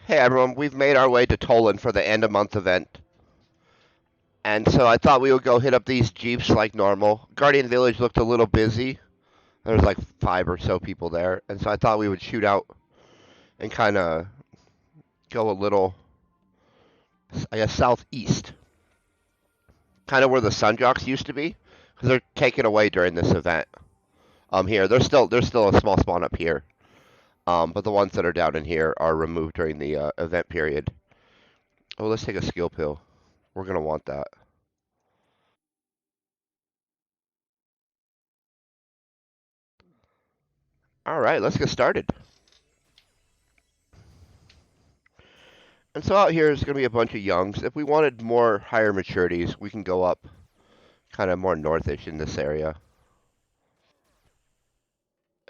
Hey everyone, we've made our way to Toulan for the end of month event. And so I thought we would go hit up these Jeeps like normal. Guardian Village looked a little busy. There was like 5 or so people there. And so I thought we would shoot out and kind of go a little, I guess, southeast. Kind of where the Sunjocks used to be. Because they're taken away during this event. Here. There's still a small spawn up here. But the ones that are down in here are removed during the event period. Oh, let's take a skill pill. We're going to want that. Alright, let's get started. And so out here is going to be a bunch of youngs. If we wanted more higher maturities, we can go up kind of more northish in this area.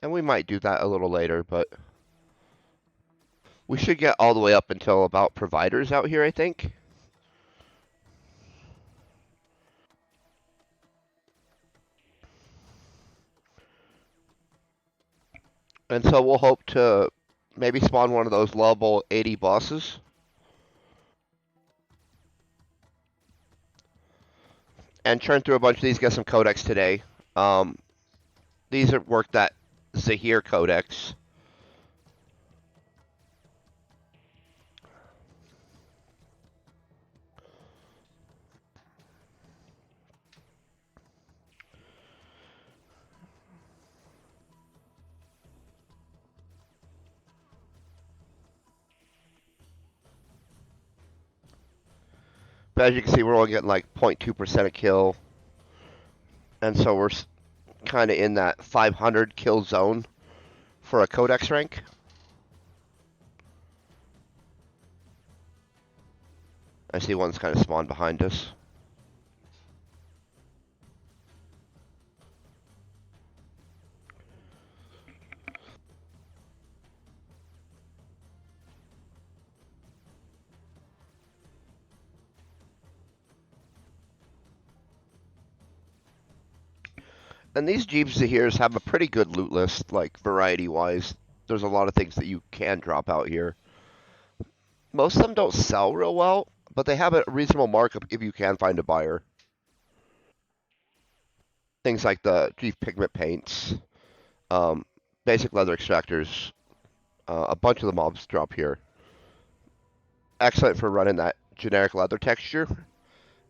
And we might do that a little later, but we should get all the way up until about providers out here, I think. And so we'll hope to maybe spawn one of those level 80 bosses. And churn through a bunch of these, get some Codex today. These are work that Zaher Codex. But as you can see, we're only getting like 0.2% a kill. And so we're kind of in that 500 kill zone for a Codex rank. I see one's kind of spawned behind us. And these Jeef Zahirs have a pretty good loot list, like variety-wise. There's a lot of things that you can drop out here. Most of them don't sell real well, but they have a reasonable markup if you can find a buyer. Things like the Jeef pigment paints, basic leather extractors, a bunch of the mobs drop here. Excellent for running that generic leather texture.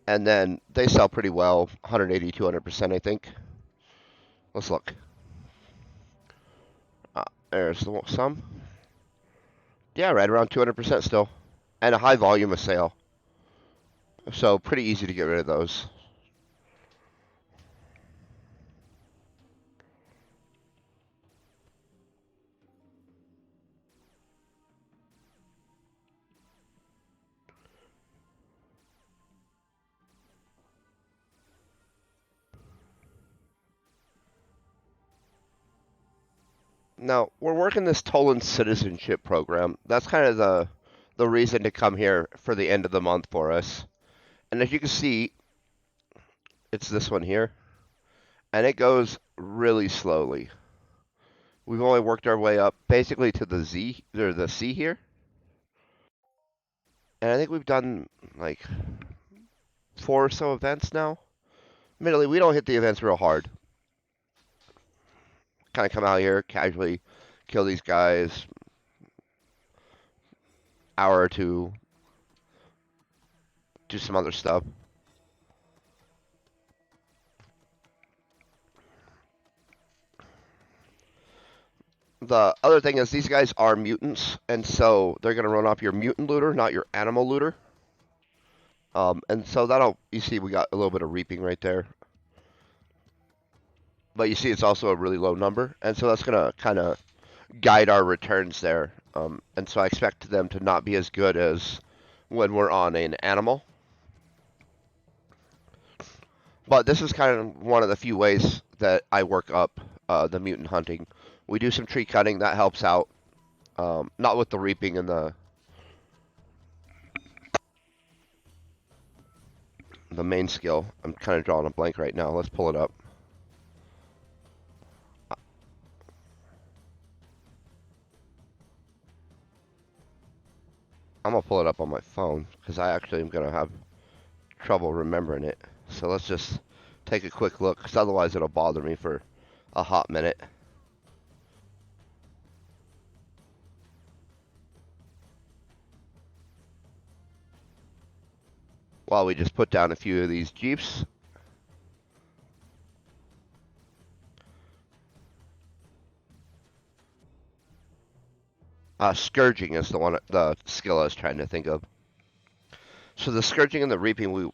And then they sell pretty well, 180, 200%, I think. Let's look. There's some. Yeah, right around 200% still. And a high volume of sale. So pretty easy to get rid of those. Now, we're working this Toulan Citizenship Programme. That's kind of the reason to come here for the end of the month for us. And as you can see, it's this one here. And it goes really slowly. We've only worked our way up basically to the Z, or the C here. And I think we've done like 4 or so events now. Admittedly, we don't hit the events real hard. Kind of come out here, casually kill these guys, hour or two, do some other stuff. The other thing is these guys are mutants, and so they're going to run off your mutant looter, not your animal looter. And so that'll, you see we got a little bit of reaping right there. But you see it's also a really low number, and so that's going to kind of guide our returns there. And so I expect them to not be as good as when we're on an animal. But this is kind of one of the few ways that I work up the mutant hunting. We do some tree cutting, that helps out. Not with the reaping and the main skill. I'm kind of drawing a blank right now. Let's pull it up. I'm gonna pull it up on my phone because I actually am gonna have trouble remembering it. So let's just take a quick look, because otherwise it'll bother me for a hot minute. While we just put down a few of these Jeeps. Scourging is the skill I was trying to think of. So the Scourging and the Reaping,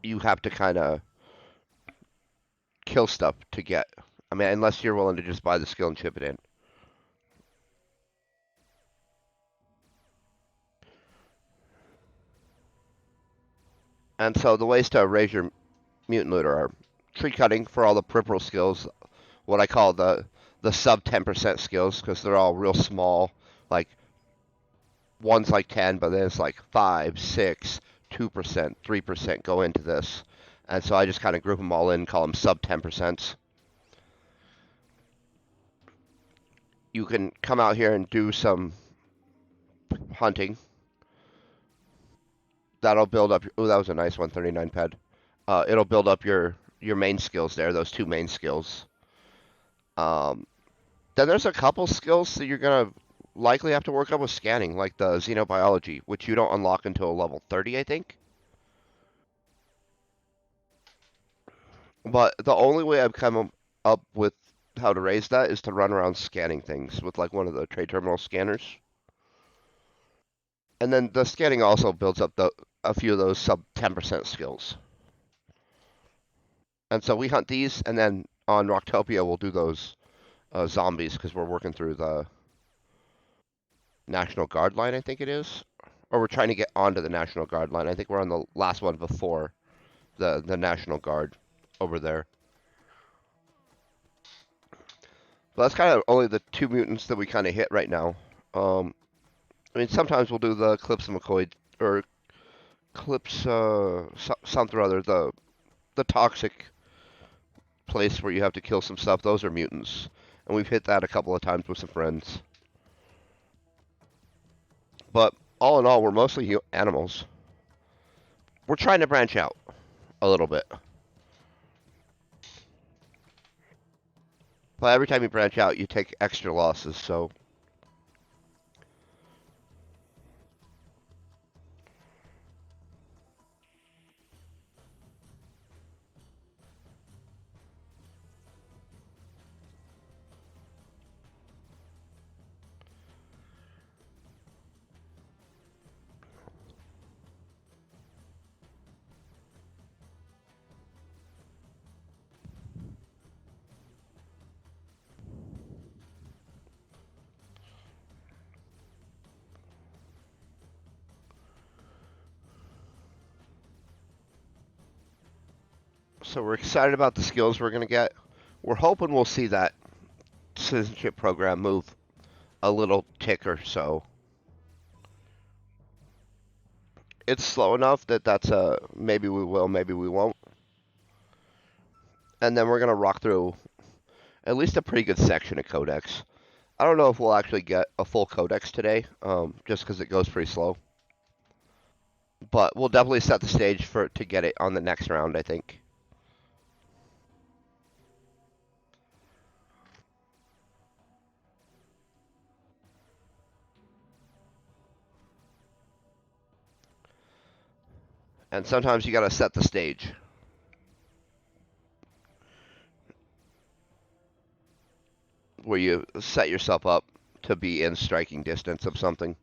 you have to kind of kill stuff to get. I mean, unless you're willing to just buy the skill and chip it in. And so the ways to raise your mutant looter are tree cutting for all the peripheral skills, what I call the sub 10% skills, because they're all real small. Like one's like 10, but then it's like 5, 6, 2%, 3% go into this. And so I just kind of group them all in, call them sub 10%. You can come out here and do some hunting. That'll build up. Oh, that was a nice 139 ped. It'll build up your main skills there, those two main skills. Um, then there's a couple skills that you're gonna likely have to work up with scanning, like the xenobiology, which you don't unlock until level 30, I think. But the only way I've come up with how to raise that is to run around scanning things with like one of the trade terminal scanners. And then the scanning also builds up a few of those sub 10% skills. And so we hunt these, and then on Rocktopia we'll do those zombies because we're working through the National Guard line, I think it is. Or we're trying to get onto the National Guard line. I think we're on the last one before the National Guard over there. But that's kind of only the two mutants that we kind of hit right now. I mean, sometimes we'll do the Clips of McCoy, or Clips, something or other, the toxic place where you have to kill some stuff. Those are mutants. And we've hit that a couple of times with some friends. But all in all, we're mostly animals. We're trying to branch out a little bit. But every time you branch out, you take extra losses, so. So we're excited about the skills we're going to get. We're hoping we'll see that citizenship program move a little tick or so. It's slow enough that that's a maybe we will, maybe we won't. And then we're going to rock through at least a pretty good section of Codex. I don't know if we'll actually get a full Codex today, just because it goes pretty slow. But we'll definitely set the stage for to get it on the next round, I think. And sometimes you got to set the stage where you set yourself up to be in striking distance of something.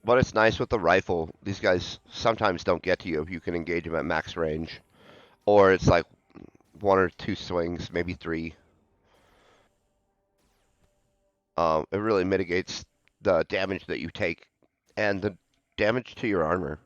But it's nice with the rifle. These guys sometimes don't get to you if you can engage them at max range. Or it's like one or two swings, maybe three. It really mitigates the damage that you take and the damage to your armor.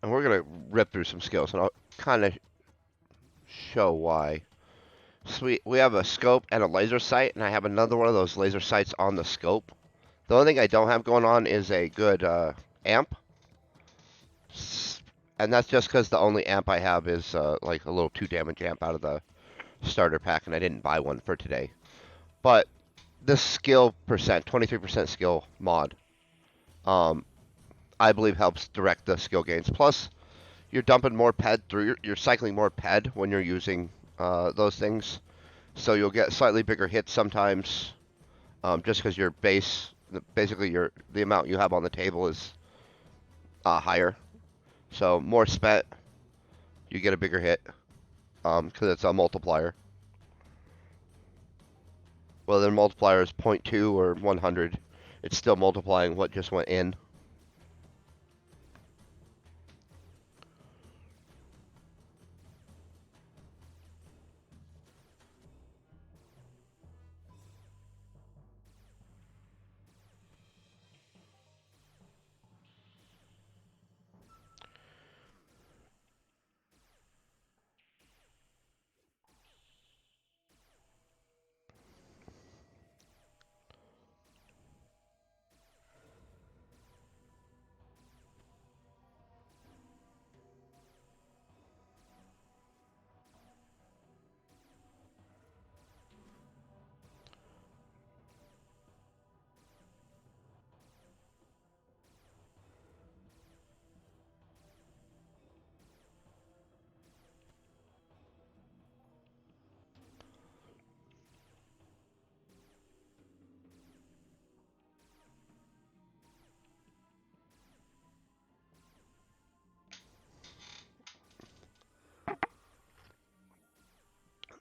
And we're going to rip through some skills, and I'll kind of show why. So we have a scope and a laser sight, and I have another one of those laser sights on the scope. The only thing I don't have going on is a good amp. And that's just because the only amp I have is like a little 2 damage amp out of the starter pack, and I didn't buy one for today. But this skill percent, 23% skill mod, I believe helps direct the skill gains. Plus, you're dumping more ped through, you're cycling more ped when you're using those things. So you'll get slightly bigger hits sometimes, just because your base, basically the amount you have on the table is higher. So more spent, you get a bigger hit, because it's a multiplier. Whether the multiplier is 0.2 or 100, it's still multiplying what just went in.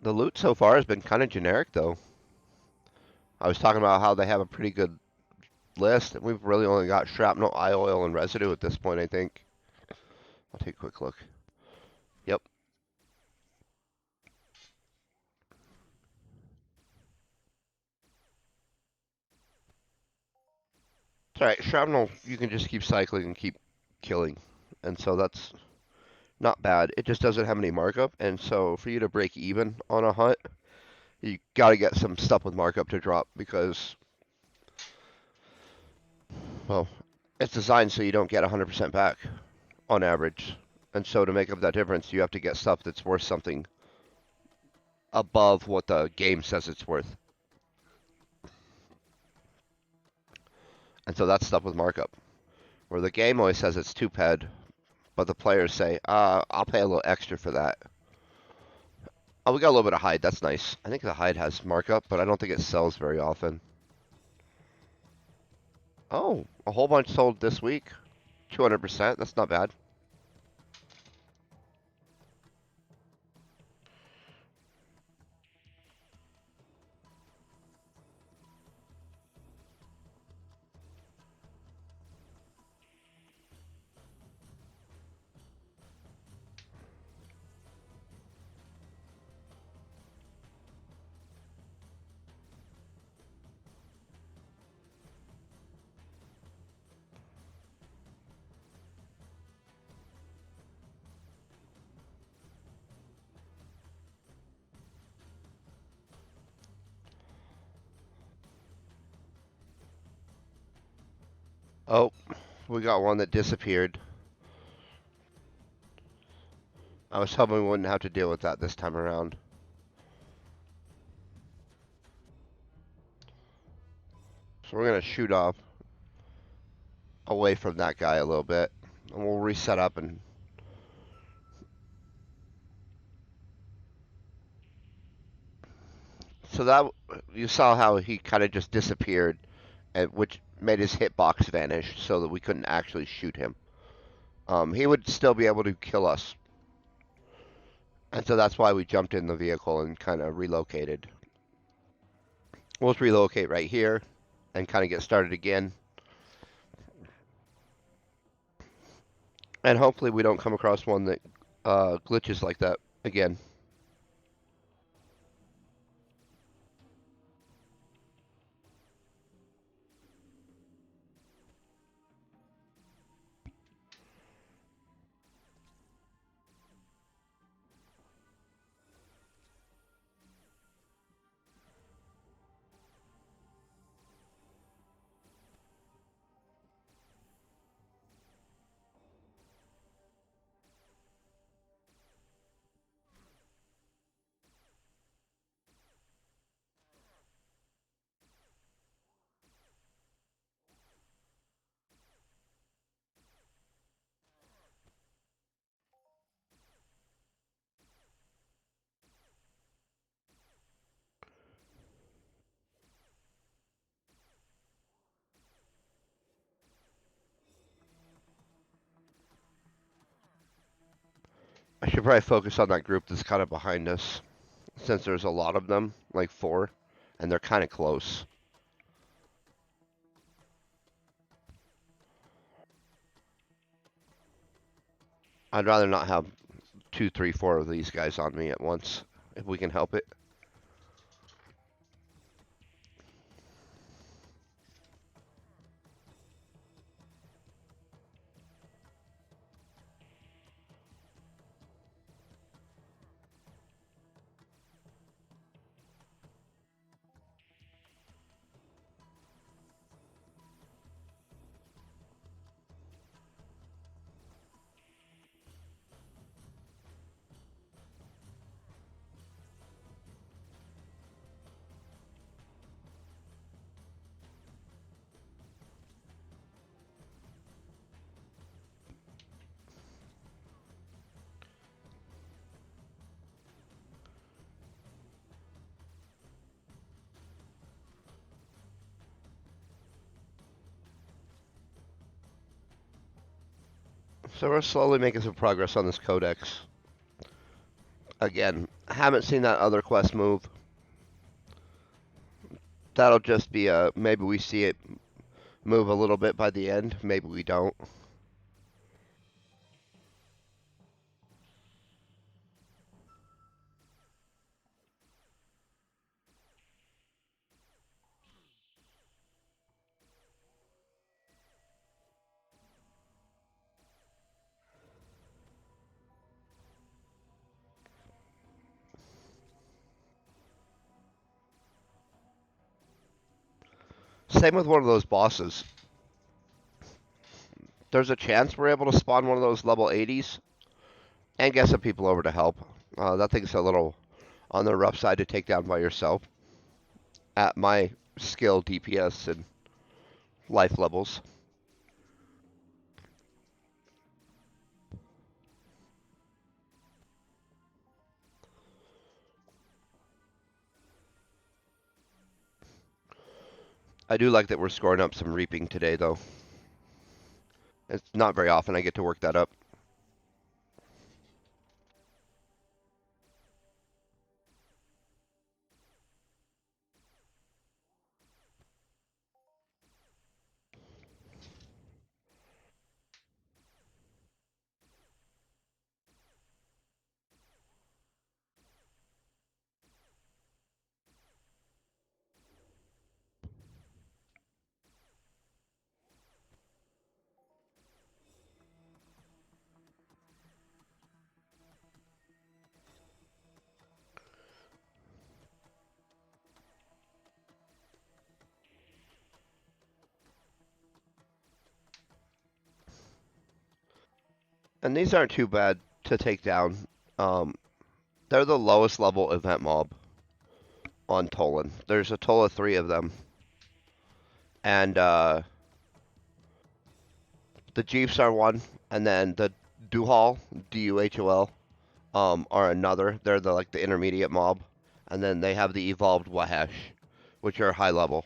The loot so far has been kind of generic, though. I was talking about how they have a pretty good list, and we've really only got shrapnel, eye oil, and residue at this point, I think. I'll take a quick look. Yep. It's alright, shrapnel, you can just keep cycling and keep killing. And so that's not bad. It just doesn't have any markup, and so for you to break even on a hunt, you gotta get some stuff with markup to drop, because, well, it's designed so you don't get 100% back on average. And so to make up that difference, you have to get stuff that's worth something above what the game says it's worth. And so that's stuff with markup. Where the game always says it's 2 ped, but the players say, I'll pay a little extra for that. Oh, we got a little bit of hide. That's nice. I think the hide has markup, but I don't think it sells very often. Oh, a whole bunch sold this week. 200%. That's not bad. Oh, we got one that disappeared. I was hoping we wouldn't have to deal with that this time around. So we're going to shoot off away from that guy a little bit. And we'll reset up and... So that, you saw how he kind of just disappeared, which made his hitbox vanish so that we couldn't actually shoot him. He would still be able to kill us. And so that's why we jumped in the vehicle and kind of relocated. We'll just relocate right here and kind of get started again. And hopefully we don't come across one that glitches like that again. should probably focus on that group that's kind of behind us, since there's a lot of them, like 4, and they're kind of close. I'd rather not have 2, 3, 4 of these guys on me at once, if we can help it. So we're slowly making some progress on this Codex. Again, haven't seen that other quest move. That'll just be maybe we see it move a little bit by the end, maybe we don't. Same with one of those bosses. There's a chance we're able to spawn one of those level 80s and get some people over to help. That thing's a little on the rough side to take down by yourself at my skill, DPS, and life levels. I do like that we're scoring up some reaping today, though. It's not very often I get to work that up. And these aren't too bad to take down. Um, they're the lowest level event mob on Toulan. There's a total of 3 of them. And the Jeefs are one, and then the Duhal, Duhol, are another. They're the intermediate mob, and then they have the evolved Wahesh, which are high level.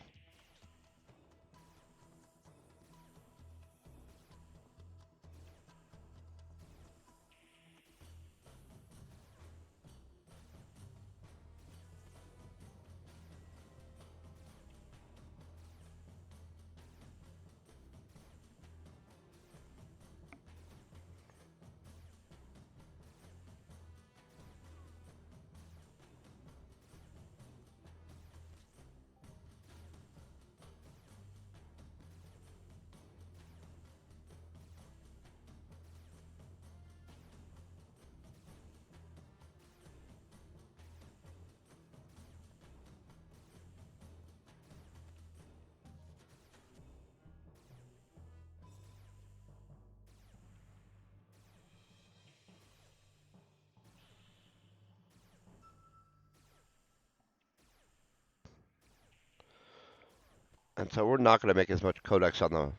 And so we're not going to make as much codex on the,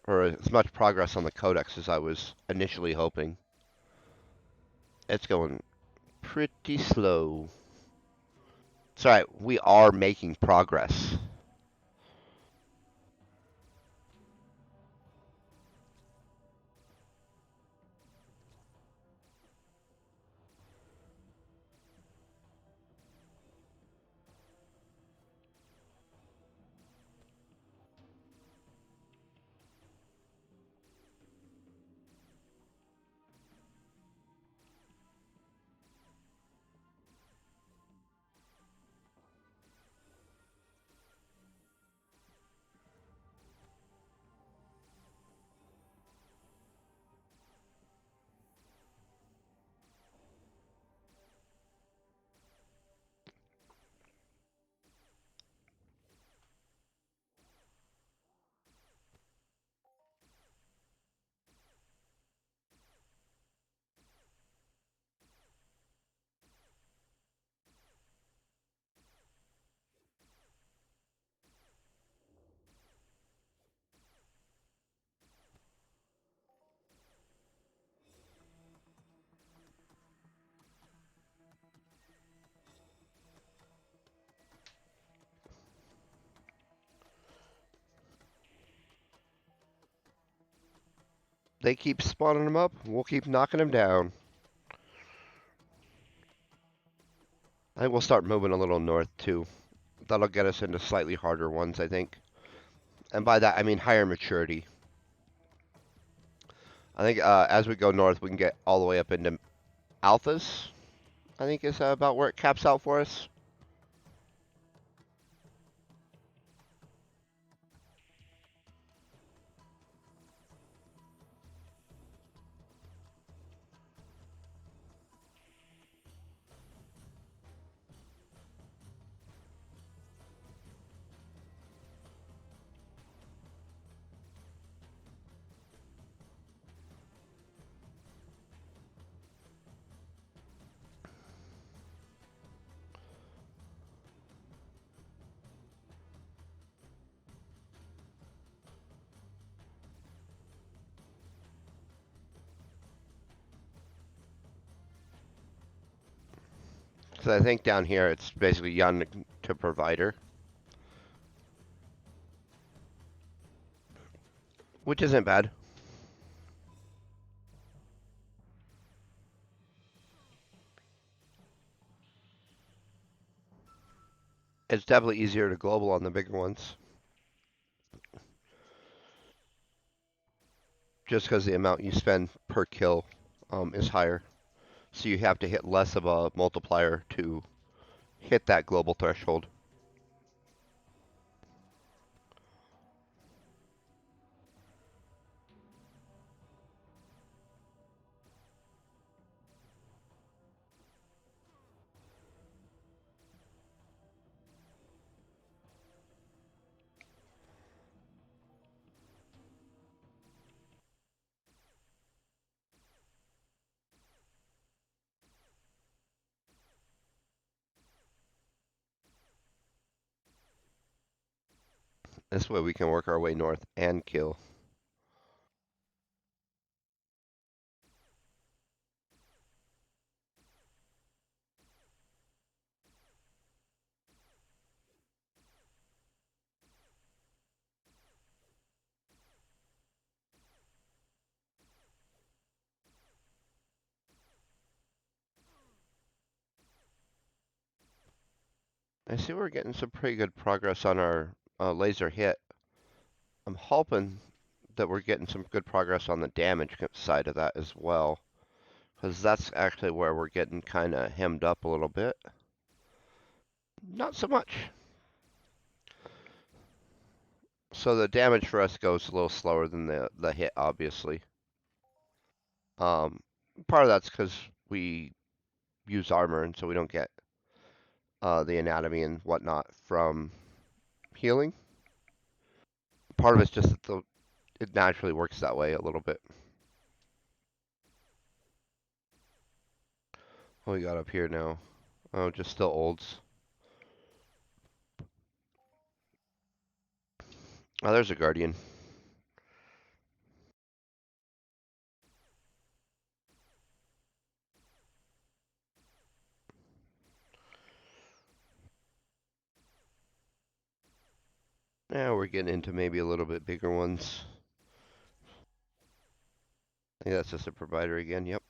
or as much progress on the codex as I was initially hoping. It's going pretty slow. It's alright, we are making progress. They keep spawning them up. We'll keep knocking them down. I think we'll start moving a little north too. That'll get us into slightly harder ones, I think. And by that, I mean higher maturity. I think as we go north, we can get all the way up into alphas. I think is about where it caps out for us. So I think down here it's basically young to provider, which isn't bad. It's definitely easier to global on the bigger ones, just because the amount you spend per kill is higher. So you have to hit less of a multiplier to hit that global threshold. This way we can work our way north and kill. I see we're getting some pretty good progress on our laser hit. I'm hoping that we're getting some good progress on the damage side of that as well, because that's actually where we're getting kind of hemmed up a little bit. Not so much. So the damage for us goes a little slower than the hit, obviously. Um, Part of that's because we use armor, and so we don't get the anatomy and whatnot from healing. Part of it's just that it naturally works that way a little bit. What we got up here now? Oh, just still olds. Oh, there's a guardian. Yeah, we're getting into maybe a little bit bigger ones. I think that's just a provider again. Yep.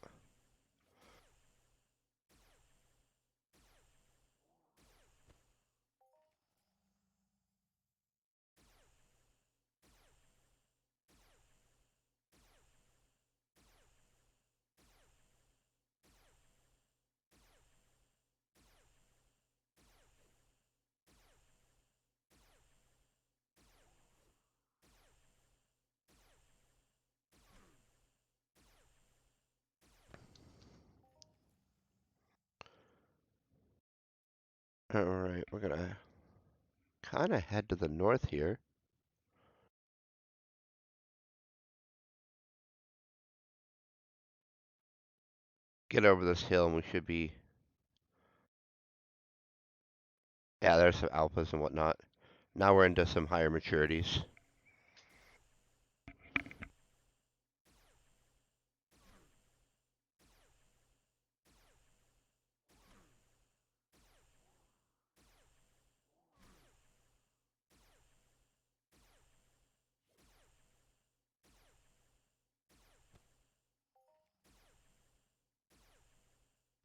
All right, we're gonna kind of head to the north here. Get over this hill, and we should be. Yeah, there's some alphas and whatnot. Now we're into some higher maturities.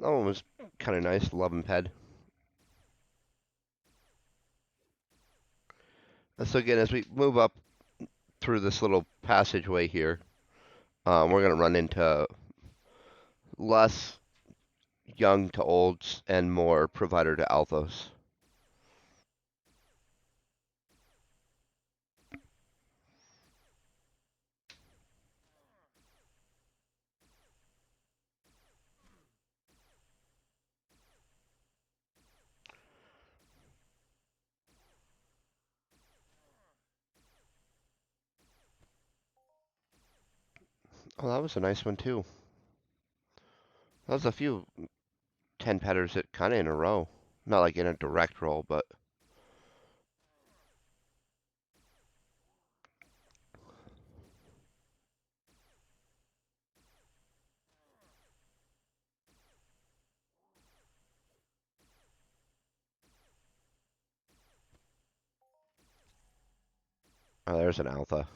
That one was kind of nice. Love and Ped. And so again, as we move up through this little passageway here, we're going to run into less young to olds and more provider to alphas. Oh, that was a nice one too. That was a few 10 petters that kind of in a row. Not like in a direct roll, but oh, there's an alpha.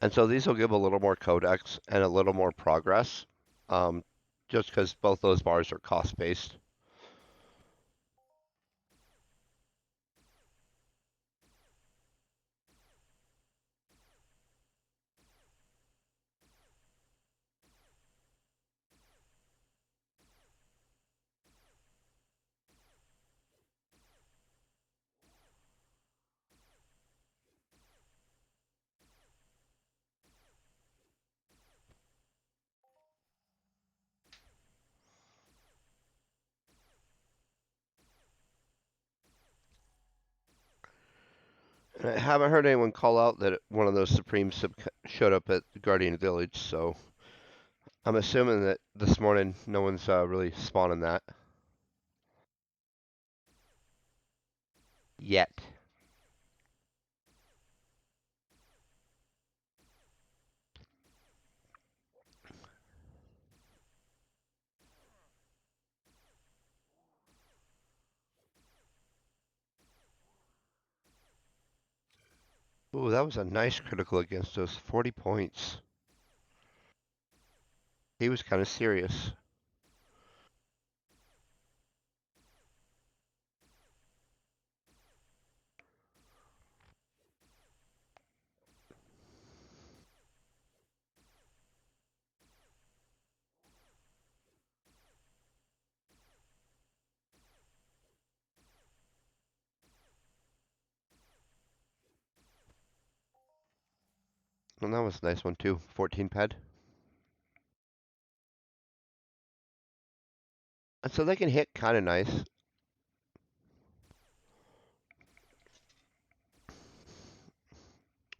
And so these will give a little more codex and a little more progress, um, just because both those bars are cost based. And I haven't heard anyone call out that one of those Supremes showed up at the Guardian Village, so I'm assuming that this morning no one's really spawning that yet. Ooh, that was a nice critical against us. 40 points. He was kind of serious. And that was a nice one too. 14 ped. And so they can hit kind of nice.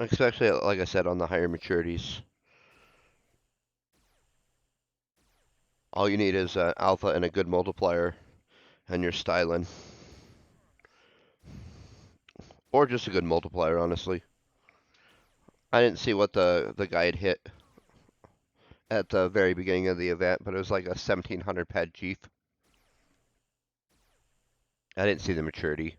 Especially, like I said, on the higher maturities. All you need is an alpha and a good multiplier, and you're styling. Or just a good multiplier, honestly. I didn't see what the guy had hit at the very beginning of the event, but it was like a 1700 ped Jeef. I didn't see the maturity.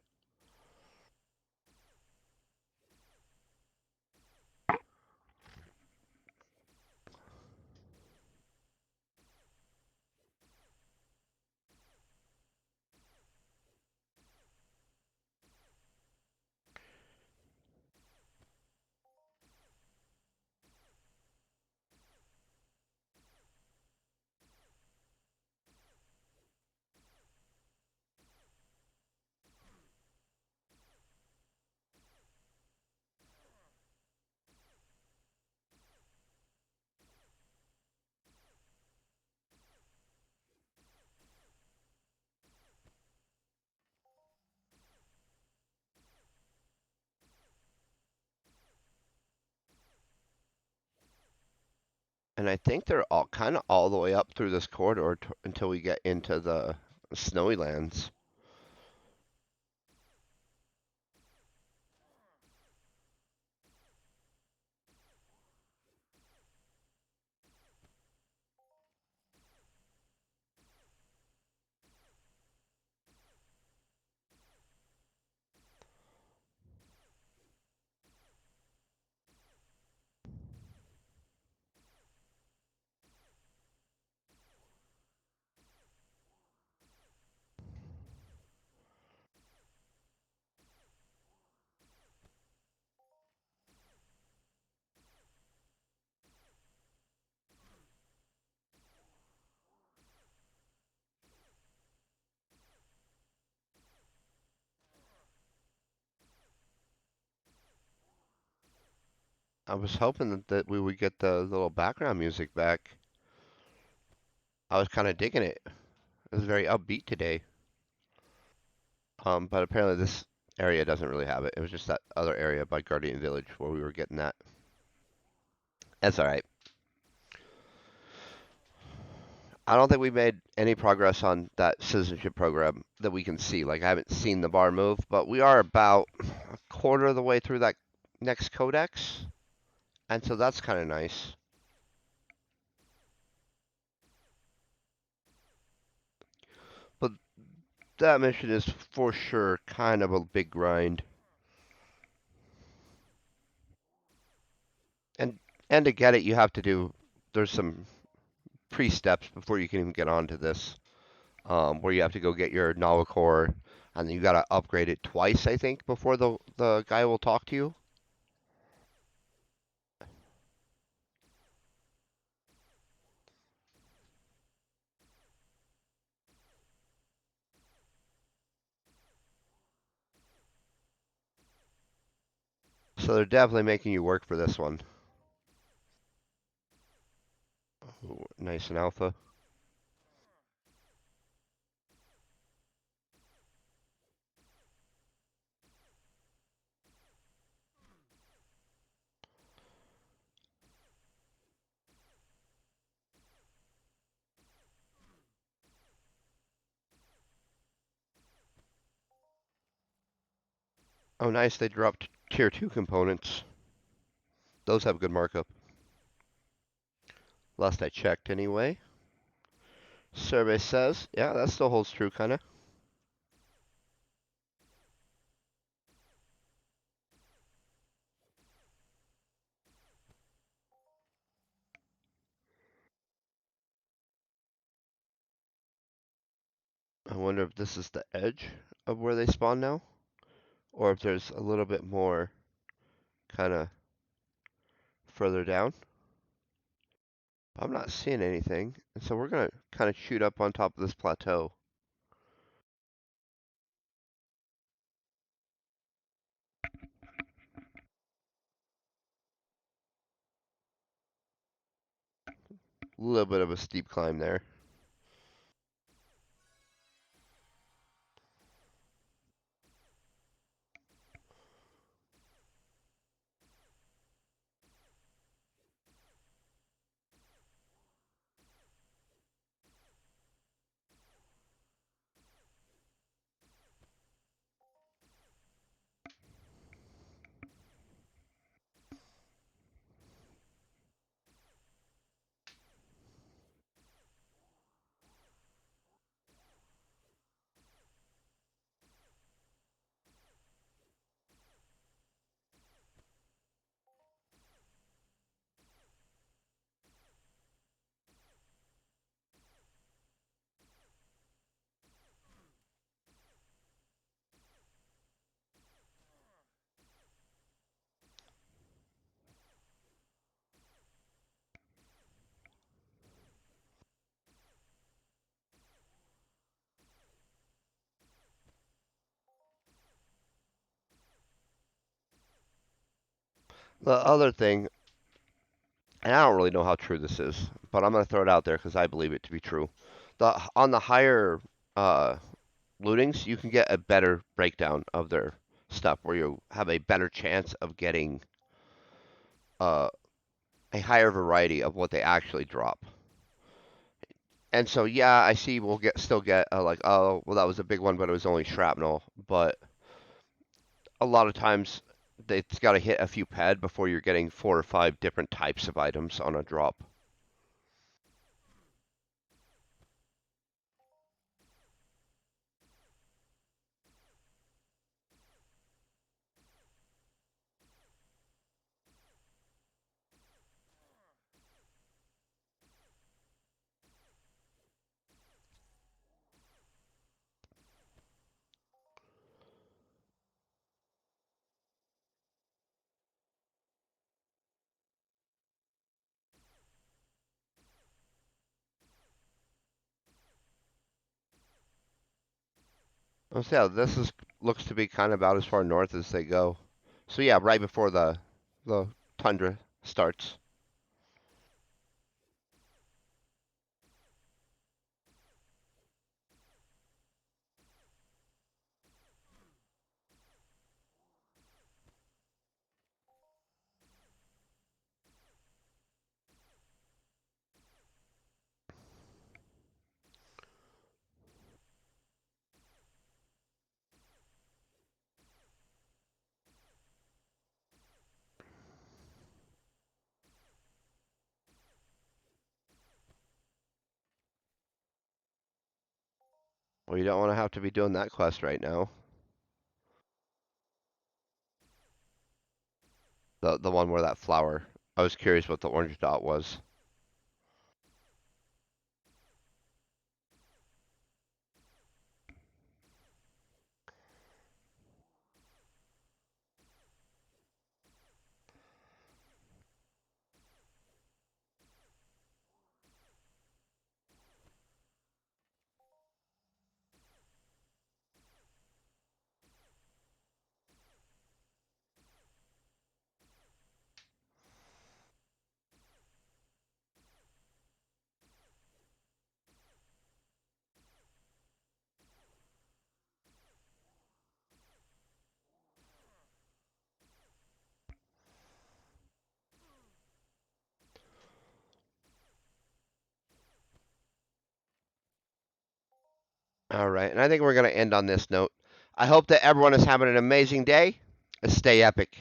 And I think they're all kind of all the way up through this corridor until we get into the snowy lands. I was hoping that we would get the little background music back. I was kind of digging it. It was very upbeat today. But apparently this area doesn't really have it. It was just that other area by Guardian Village where we were getting that. That's all right. I don't think we made any progress on that citizenship program that we can see. Like I haven't seen the bar move, but we are about a quarter of the way through that next codex, and so that's kind of nice. But that mission is for sure kind of a big grind. And and to get it, you have to do. There's some pre-steps before you can even get onto this, where you have to go get your Nala core, and then you gotta upgrade it twice, I think, before the guy will talk to you. So they're definitely making you work for this one. Ooh, nice and alpha. Oh, nice. They dropped tier 2 components. Those have good markup. Last I checked, anyway. Survey says, yeah, that still holds true, kind of. I wonder if this is the edge of where they spawn now, or if there's a little bit more kind of further down. I'm not seeing anything, and so we're gonna kind of shoot up on top of this plateau. A little bit of a steep climb there. The other thing, and I don't really know how true this is, but I'm gonna throw it out there because I believe it to be true. On the higher uh, lootings, you can get a better breakdown of their stuff, where you have a better chance of getting uh, a higher variety of what they actually drop. And so, yeah, I see we'll still get like, oh, well, that was a big one, but it was only shrapnel. But a lot of times, it's got to hit a few pad before you're getting 4 or 5 different types of items on a drop. So yeah, this is looks to be kind of about as far north as they go. So yeah, right before the tundra starts. Well, you don't want to have to be doing that quest right now. The one where that flower. I was curious what the orange dot was. All right, and I think we're going to end on this note. I hope that everyone is having an amazing day. Stay epic.